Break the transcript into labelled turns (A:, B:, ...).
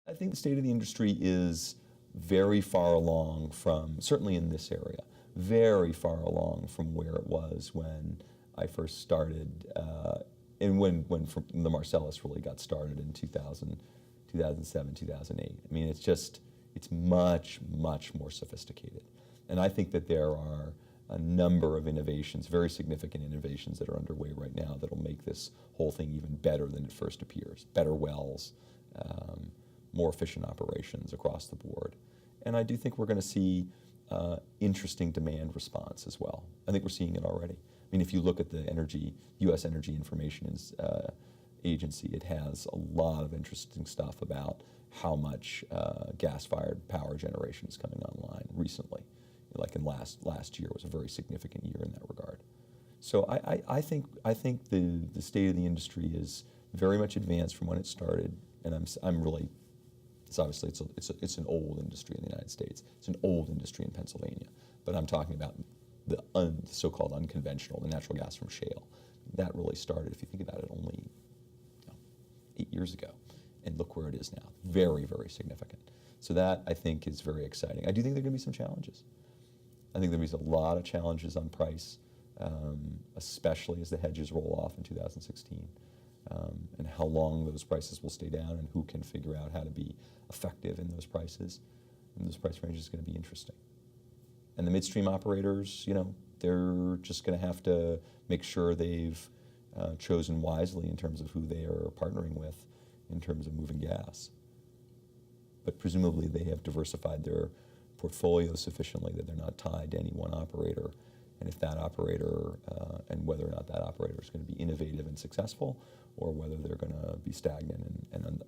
A: I think the state of the industry is very far along from, certainly in this area, very far along from where it was when I first started, and when the Marcellus really got started in 2007, 2008. I mean, it's much, much more sophisticated. And I think that there are a number of innovations, very significant innovations that are underway right now that will make this whole thing even better than it first appears. Better wells, more efficient operations across the board. And I do think we're going to see interesting demand response as well. I think we're seeing it already. I mean, if you look at the U.S. Energy Information Agency, it has a lot of interesting stuff about how much gas-fired power generation is coming online recently. Like in last year was a very significant year in that regard. So I think the state of the industry is very much advanced from when it started, and I'm really, it's obviously it's an old industry in the United States. It's an old industry in Pennsylvania, but I'm talking about the so-called unconventional, the natural gas from shale. That really started, if you think about it, only 8 years ago, and look where it is now. Very, very significant. So that, I think, is very exciting. I do think there are going to be some challenges. I think there'll be a lot of challenges on price, especially as the hedges roll off in 2016, and how long those prices will stay down and who can figure out how to be effective in those prices. And those price ranges is going to be interesting. And the midstream operators, they're just going to have to make sure they've chosen wisely in terms of who they are partnering with in terms of moving gas. But presumably they have diversified their portfolio sufficiently that they're not tied to any one operator. And if that operator, and whether or not that operator is going to be innovative and successful, or whether they're going to be stagnant and